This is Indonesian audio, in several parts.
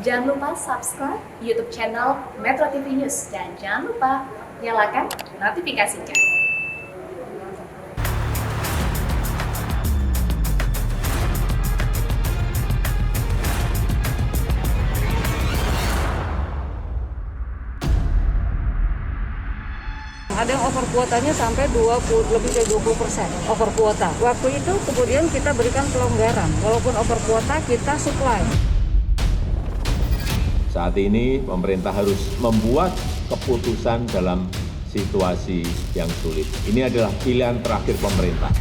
Jangan lupa subscribe YouTube channel Metro TV News dan jangan lupa nyalakan notifikasinya. Ada yang over kuotanya sampai lebih dari 20% over kuota. Waktu itu kemudian kita berikan pelonggaran. Walaupun over kuota kita supply. Saat ini pemerintah harus membuat keputusan dalam situasi yang sulit. Ini adalah pilihan terakhir pemerintah.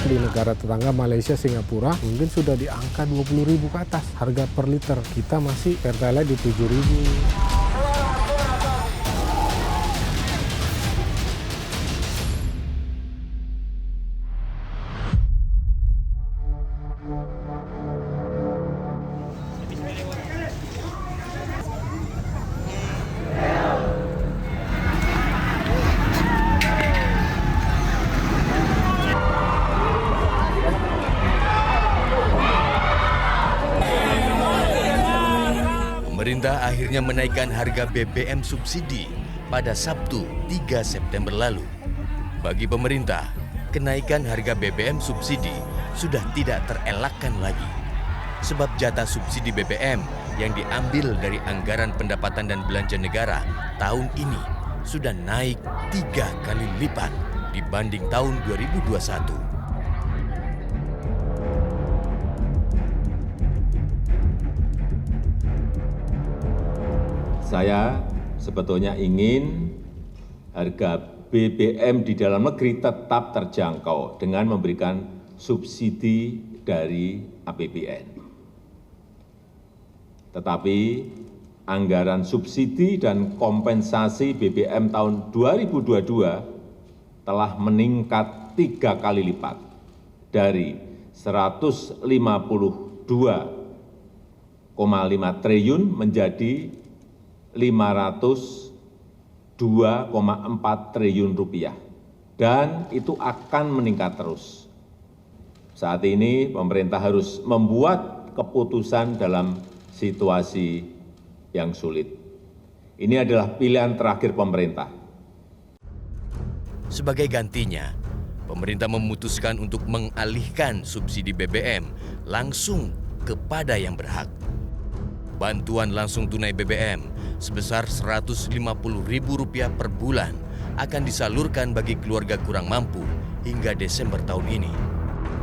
Di negara tetangga Malaysia, Singapura mungkin sudah di angka 20.000 ke atas harga per liter. Kita masih Pertalite di 7.000. Pemerintah akhirnya menaikkan harga BBM subsidi pada Sabtu 3 September lalu. Bagi pemerintah, kenaikan harga BBM subsidi sudah tidak terelakkan lagi. Sebab jatah subsidi BBM yang diambil dari anggaran pendapatan dan belanja negara tahun ini sudah naik 3 kali lipat dibanding tahun 2021. Saya sebetulnya ingin harga BBM di dalam negeri tetap terjangkau dengan memberikan subsidi dari APBN. Tetapi anggaran subsidi dan kompensasi BBM tahun 2022 telah meningkat 3 kali lipat dari 152,5 triliun menjadi 502,4 triliun rupiah, dan itu akan meningkat terus. Saat ini pemerintah harus membuat keputusan dalam situasi yang sulit. Ini adalah pilihan terakhir pemerintah. Sebagai gantinya, pemerintah memutuskan untuk mengalihkan subsidi BBM langsung kepada yang berhak. Bantuan langsung tunai BBM sebesar Rp150.000 per bulan akan disalurkan bagi keluarga kurang mampu hingga Desember tahun ini.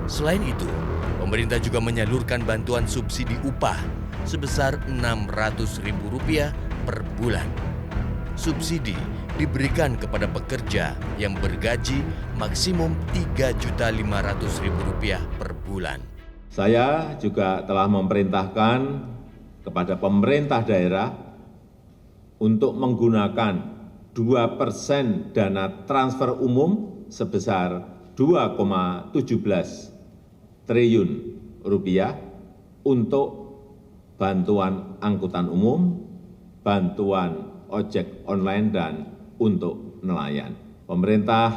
Selain itu, pemerintah juga menyalurkan bantuan subsidi upah sebesar Rp600.000 per bulan. Subsidi diberikan kepada pekerja yang bergaji maksimum Rp3.500.000 per bulan. Saya juga telah memerintahkan kepada pemerintah daerah untuk menggunakan 2% dana transfer umum sebesar Rp2,17 triliun untuk bantuan angkutan umum, bantuan ojek online, dan untuk nelayan. Pemerintah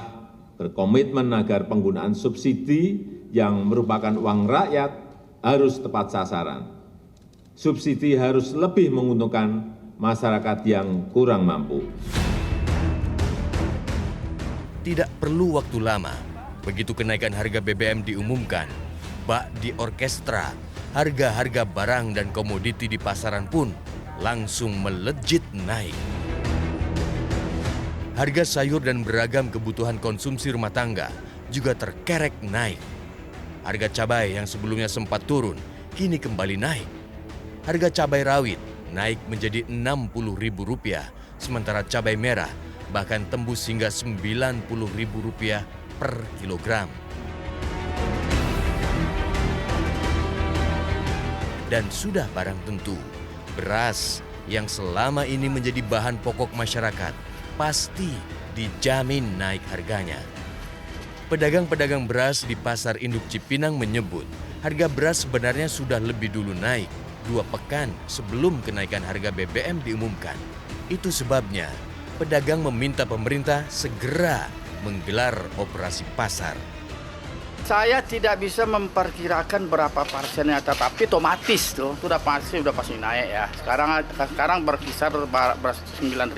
berkomitmen agar penggunaan subsidi yang merupakan uang rakyat harus tepat sasaran. Subsidi harus lebih menguntungkan masyarakat yang kurang mampu. Tidak perlu waktu lama, begitu kenaikan harga BBM diumumkan, bak di orkestra, harga-harga barang dan komoditi di pasaran pun langsung melejit naik. Harga sayur dan beragam kebutuhan konsumsi rumah tangga juga terkerek naik. Harga cabai yang sebelumnya sempat turun, kini kembali naik. Harga cabai rawit naik menjadi Rp60.000, sementara cabai merah bahkan tembus hingga Rp90.000 per kilogram. Dan sudah barang tentu, beras yang selama ini menjadi bahan pokok masyarakat pasti dijamin naik harganya. Pedagang-pedagang beras di Pasar Induk Cipinang menyebut harga beras sebenarnya sudah lebih dulu naik 2 pekan sebelum kenaikan harga BBM diumumkan. Itu sebabnya pedagang meminta pemerintah segera menggelar operasi pasar. Saya tidak bisa memperkirakan berapa persennya, tetapi otomatis tuh udah pasti naik ya. Sekarang berkisar 9.100.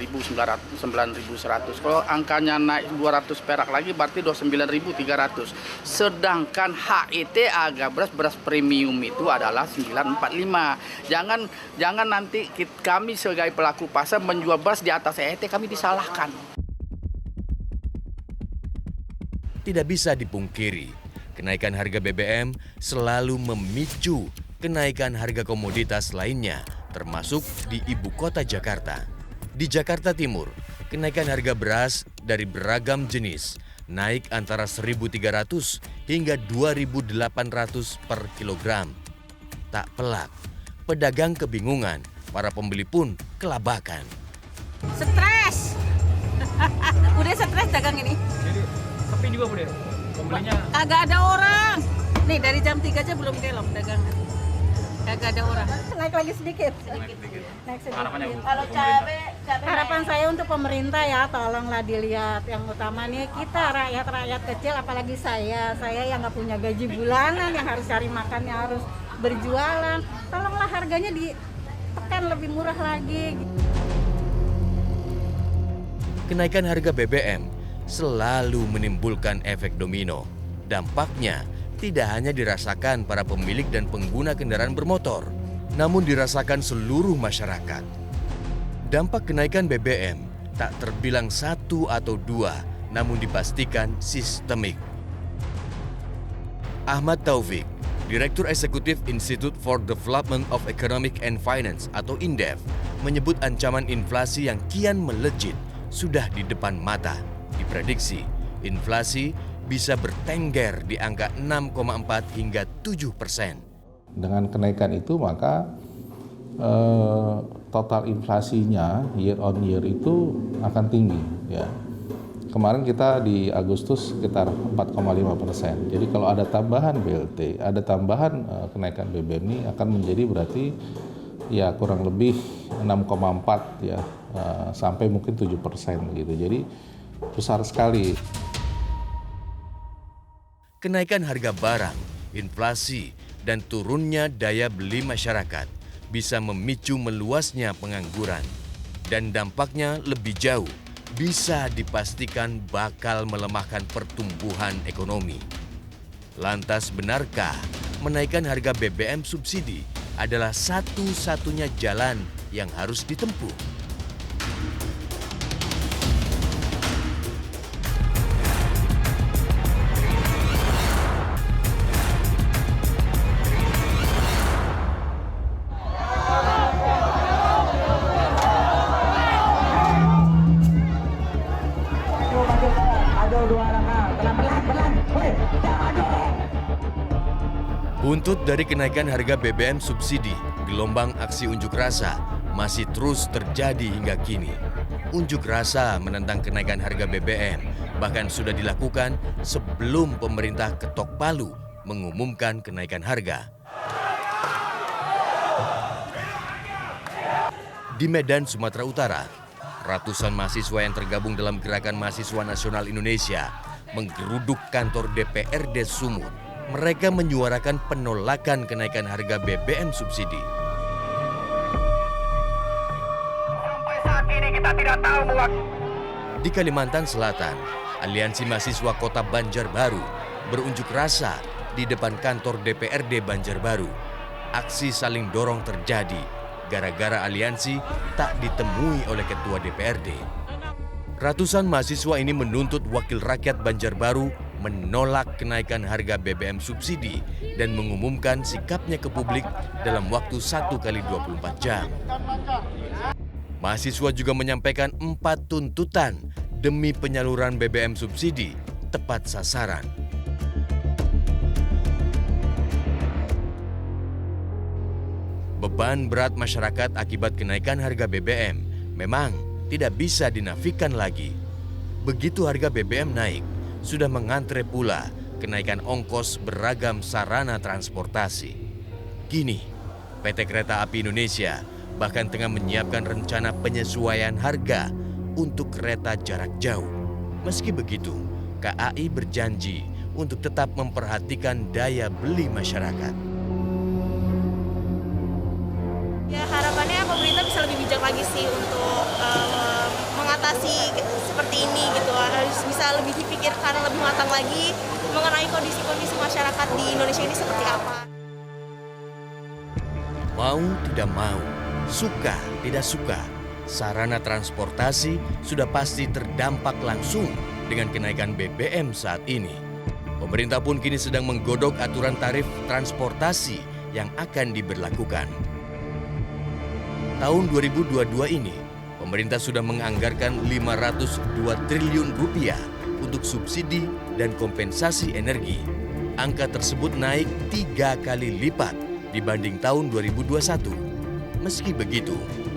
Kalau angkanya naik 200 perak lagi berarti 29.300. Sedangkan HET harga beras premium itu adalah 945. Jangan nanti kami sebagai pelaku pasar menjual beras di atas HET, kami disalahkan. Tidak bisa dipungkiri, kenaikan harga BBM selalu memicu kenaikan harga komoditas lainnya, termasuk di ibu kota Jakarta. Di Jakarta Timur, kenaikan harga beras dari beragam jenis naik antara 1.300 hingga 2.800 per kilogram. Tak pelak, pedagang kebingungan, para pembeli pun kelabakan. Stres. Udah stres dagang ini. Jadi sepi juga Bu, pembelinya Kagak ada orang. Nih dari jam 3 aja belum kelop dagangan. Kagak ada orang. Naik lagi sedikit. Naik sedikit. Kalau harapan saya untuk pemerintah ya, tolonglah dilihat. Yang utama nih kita rakyat kecil, apalagi saya yang nggak punya gaji bulanan, yang harus cari makan, yang harus berjualan. Tolonglah harganya ditekan lebih murah lagi. Kenaikan harga BBM selalu menimbulkan efek domino. Dampaknya tidak hanya dirasakan para pemilik dan pengguna kendaraan bermotor, namun dirasakan seluruh masyarakat. Dampak kenaikan BBM tak terbilang satu atau dua, namun dipastikan sistemik. Ahmad Taufik, Direktur Eksekutif Institute for Development of Economic and Finance atau INDEF, menyebut ancaman inflasi yang kian melejit sudah di depan mata. Diprediksi, inflasi bisa bertengger di angka 6,4 hingga 7%. Dengan kenaikan itu maka total inflasinya year on year itu akan tinggi. Ya. Kemarin kita di Agustus sekitar 4,5%. Jadi kalau ada tambahan BLT, ada tambahan kenaikan BBM ini akan menjadi berarti ya kurang lebih 6,4 ya sampai mungkin 7% gitu. Jadi besar sekali. Kenaikan harga barang, inflasi, dan turunnya daya beli masyarakat bisa memicu meluasnya pengangguran. Dan dampaknya lebih jauh, bisa dipastikan bakal melemahkan pertumbuhan ekonomi. Lantas benarkah menaikkan harga BBM subsidi adalah satu-satunya jalan yang harus ditempuh? Buntut dari kenaikan harga BBM subsidi, gelombang aksi unjuk rasa masih terus terjadi hingga kini. Unjuk rasa menentang kenaikan harga BBM bahkan sudah dilakukan sebelum pemerintah ketok palu mengumumkan kenaikan harga. Di Medan, Sumatera Utara, ratusan mahasiswa yang tergabung dalam Gerakan Mahasiswa Nasional Indonesia menggeruduk kantor DPRD Sumut. Mereka menyuarakan penolakan kenaikan harga BBM subsidi. Sampai saat ini kita tidak tahu bahwa Di Kalimantan Selatan, Aliansi Mahasiswa Kota Banjarbaru berunjuk rasa di depan kantor DPRD Banjarbaru. Aksi saling dorong terjadi gara-gara aliansi tak ditemui oleh ketua DPRD. Ratusan mahasiswa ini menuntut Wakil Rakyat Banjarbaru menolak kenaikan harga BBM subsidi dan mengumumkan sikapnya ke publik dalam waktu 1 kali 24 jam. Mahasiswa juga menyampaikan 4 tuntutan demi penyaluran BBM subsidi tepat sasaran. Beban berat masyarakat akibat kenaikan harga BBM memang tidak bisa dinafikan lagi. Begitu harga BBM naik, sudah mengantre pula kenaikan ongkos beragam sarana transportasi. Kini, PT Kereta Api Indonesia bahkan tengah menyiapkan rencana penyesuaian harga untuk kereta jarak jauh. Meski begitu, KAI berjanji untuk tetap memperhatikan daya beli masyarakat. Ya harapannya pemerintah bisa lebih bijak lagi sih untuk mengatasi seperti ini gitu. Harus bisa lebih dipikirkan lebih matang lagi mengenai kondisi-kondisi masyarakat di Indonesia ini seperti apa. Mau tidak mau, suka tidak suka, sarana transportasi sudah pasti terdampak langsung dengan kenaikan BBM saat ini. Pemerintah pun kini sedang menggodok aturan tarif transportasi yang akan diberlakukan. Tahun 2022 ini, pemerintah sudah menganggarkan 502 triliun rupiah untuk subsidi dan kompensasi energi. Angka tersebut naik 3 kali lipat dibanding tahun 2021. Meski begitu,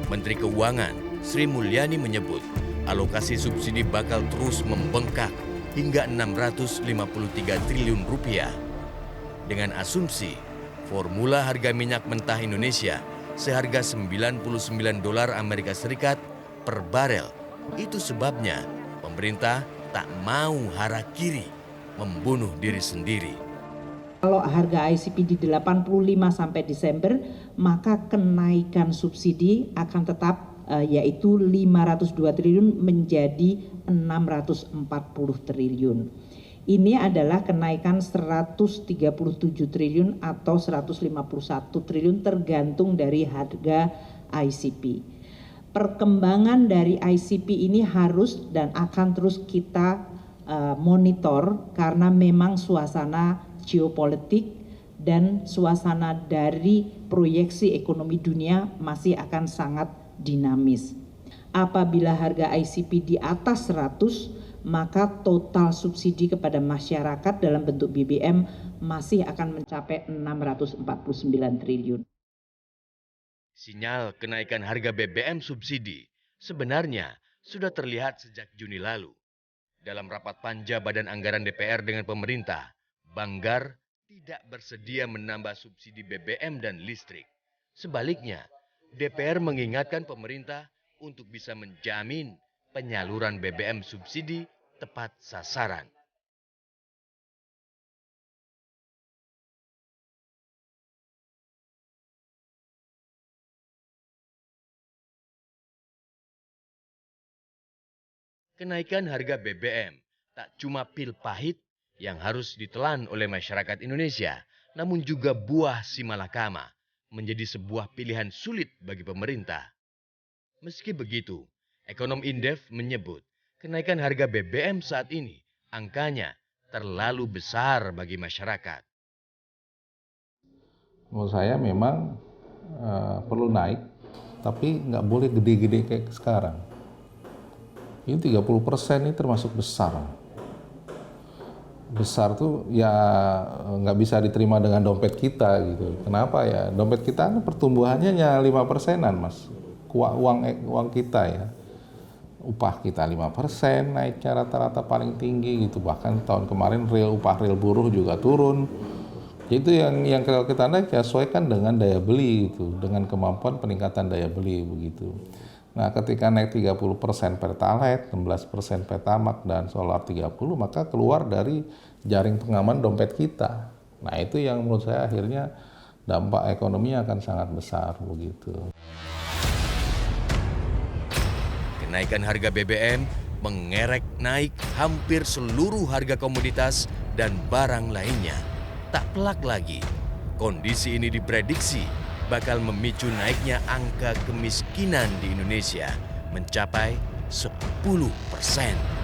Menteri Keuangan Sri Mulyani menyebut alokasi subsidi bakal terus membengkak hingga 653 triliun rupiah. Dengan asumsi formula harga minyak mentah Indonesia seharga $99 Amerika Serikat per barel. Itu sebabnya pemerintah tak mau harakiri membunuh diri sendiri. Kalau harga ICP di 85 sampai Desember, maka kenaikan subsidi akan tetap yaitu 502 triliun menjadi 640 triliun. Ini adalah kenaikan 137 triliun atau 151 triliun tergantung dari harga ICP. Perkembangan dari ICP ini harus dan akan terus kita monitor karena memang suasana geopolitik dan suasana dari proyeksi ekonomi dunia masih akan sangat dinamis. Apabila harga ICP di atas 100, maka total subsidi kepada masyarakat dalam bentuk BBM masih akan mencapai 649 triliun. Sinyal kenaikan harga BBM subsidi sebenarnya sudah terlihat sejak Juni lalu. Dalam rapat panja Badan Anggaran DPR dengan pemerintah, Banggar tidak bersedia menambah subsidi BBM dan listrik. Sebaliknya, DPR mengingatkan pemerintah untuk bisa menjamin penyaluran BBM subsidi tepat sasaran. Kenaikan harga BBM tak cuma pil pahit yang harus ditelan oleh masyarakat Indonesia, namun juga buah si malakama menjadi sebuah pilihan sulit bagi pemerintah. Meski begitu, ekonom Indef menyebut kenaikan harga BBM saat ini angkanya terlalu besar bagi masyarakat. Menurut saya memang perlu naik, tapi nggak boleh gede-gede kayak sekarang. Ini 30% ini termasuk besar. Besar tuh ya nggak bisa diterima dengan dompet kita gitu. Kenapa ya? Dompet kita pertumbuhannya hanya 5%-an, Mas. Uang kita ya. Upah kita 5%, naiknya rata-rata paling tinggi gitu. Bahkan tahun kemarin upah real buruh juga turun. Itu yang kalau kita naik ya sesuaikan dengan daya beli gitu, dengan kemampuan peningkatan daya beli begitu. Nah, ketika naik 30% Pertalite, 16% Pertamax, dan solar 30%, maka keluar dari jaring pengaman dompet kita. Nah, itu yang menurut saya akhirnya dampak ekonominya akan sangat besar begitu. Kenaikan harga BBM mengerek naik hampir seluruh harga komoditas dan barang lainnya. Tak pelak lagi, kondisi ini diprediksi bakal memicu naiknya angka kemiskinan di Indonesia mencapai 10%.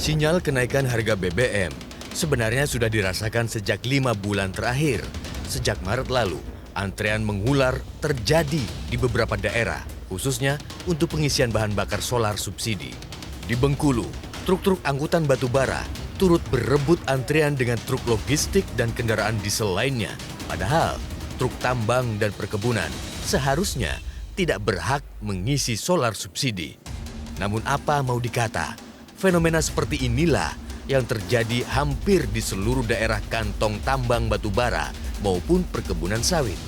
Sinyal kenaikan harga BBM sebenarnya sudah dirasakan sejak 5 bulan terakhir. Sejak Maret lalu, antrean mengular terjadi di beberapa daerah, khususnya untuk pengisian bahan bakar solar subsidi. Di Bengkulu, truk-truk angkutan batu bara turut berebut antrean dengan truk logistik dan kendaraan diesel lainnya. Padahal, truk tambang dan perkebunan seharusnya tidak berhak mengisi solar subsidi. Namun apa mau dikata, fenomena seperti inilah yang terjadi hampir di seluruh daerah kantong tambang batu bara maupun perkebunan sawit.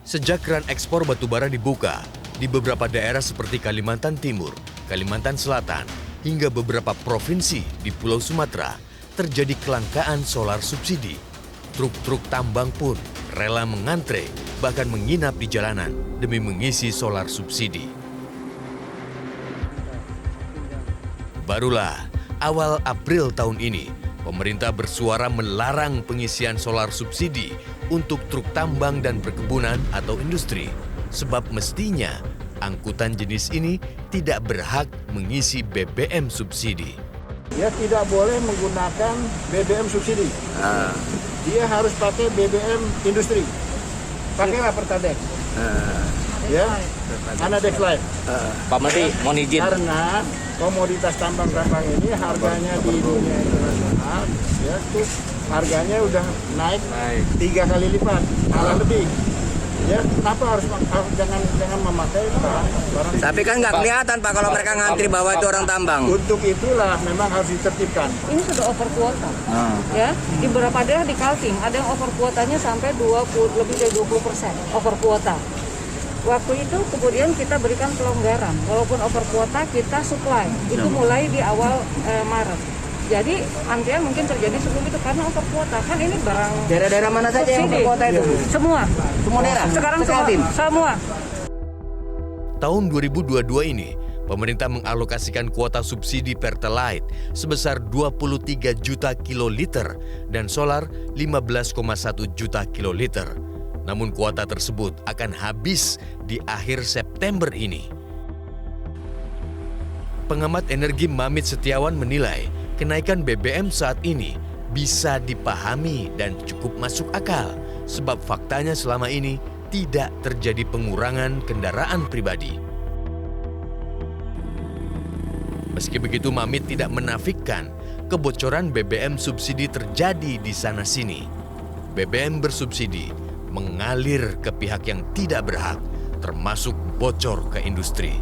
Sejak keran ekspor batu bara dibuka, di beberapa daerah seperti Kalimantan Timur, Kalimantan Selatan, hingga beberapa provinsi di Pulau Sumatera, terjadi kelangkaan solar subsidi. Truk-truk tambang pun rela mengantre, bahkan menginap di jalanan demi mengisi solar subsidi. Barulah awal April tahun ini, pemerintah bersuara melarang pengisian solar subsidi untuk truk tambang dan perkebunan atau industri, sebab mestinya angkutan jenis ini tidak berhak mengisi BBM subsidi. Dia tidak boleh menggunakan BBM subsidi. Dia harus pakai BBM industri. Pakailah Pertadex. Ya, Anadex Live. Pak Menteri, mohon izin. Karena komoditas tambang-tambang ini harganya di dunia internasional, ya, tuh harganya udah naik 3 kali lipat, malah lebih. Ya, kenapa harus jangan memakai barang? Tapi kan nggak kelihatan Pak kalau mereka ngantri bahwa itu orang tambang. Untuk itulah memang harus ditertibkan. Ini sudah over kuota. Ya, di beberapa daerah di Kaltim ada yang over kuotanya sampai lebih dari 20% over kuota. Waktu itu kemudian kita berikan pelonggaran, walaupun over kuota kita supply. Itu mulai di awal Maret. Jadi antrian mungkin terjadi sebelum itu karena over kuota. Kan ini barang Daerah-daerah mana saja yang over kuota itu? Semua. Semua daerah? Sekarang Kaltim? semua. Tahun 2022 ini, pemerintah mengalokasikan kuota subsidi Pertalite sebesar 23 juta kiloliter dan solar 15,1 juta kiloliter. Namun kuota tersebut akan habis di akhir September ini. Pengamat energi Mamit Setiawan menilai kenaikan BBM saat ini bisa dipahami dan cukup masuk akal sebab faktanya selama ini tidak terjadi pengurangan kendaraan pribadi. Meski begitu, Mamit tidak menafikan kebocoran BBM subsidi terjadi di sana-sini. BBM bersubsidi mengalir ke pihak yang tidak berhak, termasuk bocor ke industri.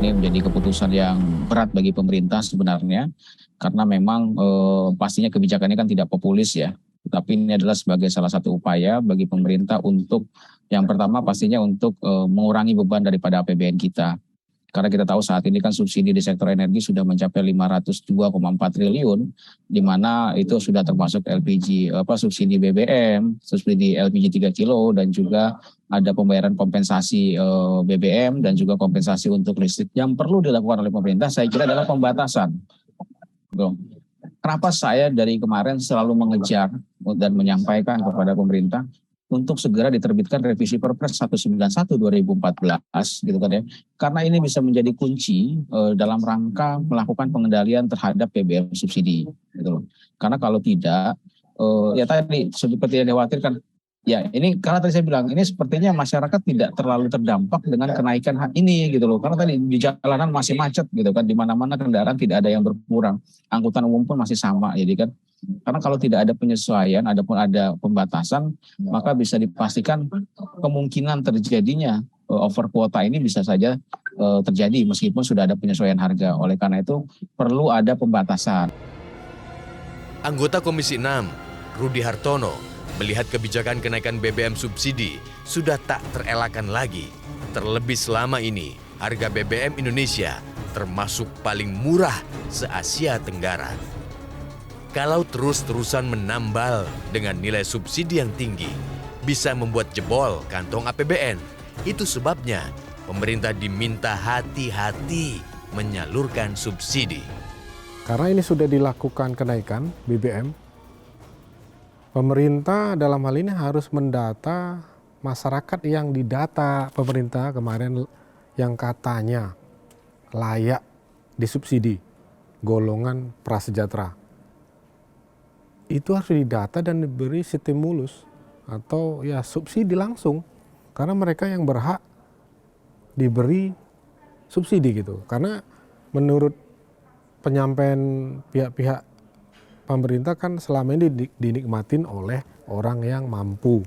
Ini menjadi keputusan yang berat bagi pemerintah sebenarnya, karena memang pastinya kebijakannya kan tidak populis ya. Tapi ini adalah sebagai salah satu upaya bagi pemerintah untuk yang pertama pastinya untuk mengurangi beban daripada APBN kita. Karena kita tahu saat ini kan subsidi di sektor energi sudah mencapai 502,4 triliun, di mana itu sudah termasuk LPG, subsidi BBM, subsidi LPG 3 kilo, dan juga ada pembayaran kompensasi BBM dan juga kompensasi untuk listrik. Yang perlu dilakukan oleh pemerintah saya kira adalah pembatasan. Kenapa saya dari kemarin selalu mengejar dan menyampaikan kepada pemerintah untuk segera diterbitkan revisi Perpres 191 2014 gitu kan ya. Karena ini bisa menjadi kunci dalam rangka melakukan pengendalian terhadap BBM subsidi gitu loh. Karena kalau tidak ya tadi seperti yang dikhawatirkan ya ini karena tadi saya bilang ini sepertinya masyarakat tidak terlalu terdampak dengan kenaikan ini gitu loh. Karena tadi di jalanan masih macet gitu kan, di mana-mana kendaraan tidak ada yang berkurang. Angkutan umum pun masih sama jadi kan. Karena kalau tidak ada penyesuaian, adapun ada pembatasan, maka bisa dipastikan kemungkinan terjadinya over kuota ini bisa saja terjadi meskipun sudah ada penyesuaian harga. Oleh karena itu perlu ada pembatasan. Anggota Komisi 6, Rudi Hartono, melihat kebijakan kenaikan BBM subsidi sudah tak terelakkan lagi. Terlebih selama ini, harga BBM Indonesia termasuk paling murah se-Asia Tenggara. Kalau terus-terusan menambal dengan nilai subsidi yang tinggi, bisa membuat jebol kantong APBN. Itu sebabnya pemerintah diminta hati-hati menyalurkan subsidi. Karena ini sudah dilakukan kenaikan BBM, pemerintah dalam hal ini harus mendata masyarakat yang didata pemerintah kemarin yang katanya layak disubsidi, golongan prasejahtera. Itu harus didata dan diberi stimulus atau ya subsidi langsung karena mereka yang berhak diberi subsidi gitu. Karena menurut penyampaian pihak-pihak pemerintah kan selama ini dinikmatin oleh orang yang mampu.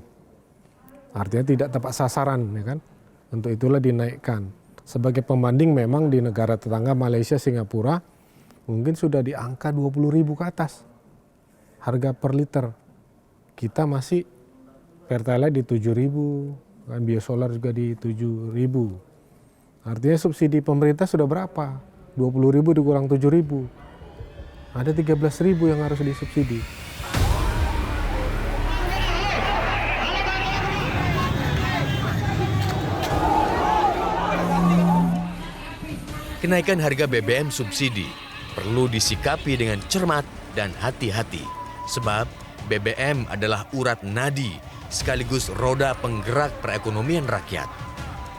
Artinya tidak tepat sasaran, ya kan? Untuk itulah dinaikkan. Sebagai pembanding memang di negara tetangga Malaysia, Singapura mungkin sudah di angka 20.000 ke atas harga per liter. Kita masih Pertalite di 7.000, kan biosolar juga di 7.000. Artinya subsidi pemerintah sudah berapa? 20.000 dikurang 7.000. Ada 13.000 yang harus disubsidi. Kenaikan harga BBM subsidi perlu disikapi dengan cermat dan hati-hati. Sebab BBM adalah urat nadi sekaligus roda penggerak perekonomian rakyat.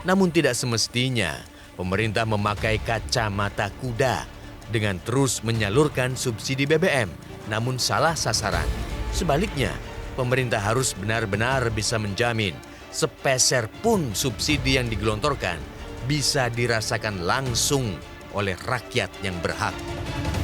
Namun tidak semestinya pemerintah memakai kacamata kuda dengan terus menyalurkan subsidi BBM, namun salah sasaran. Sebaliknya, pemerintah harus benar-benar bisa menjamin sepeser pun subsidi yang digelontorkan bisa dirasakan langsung oleh rakyat yang berhak.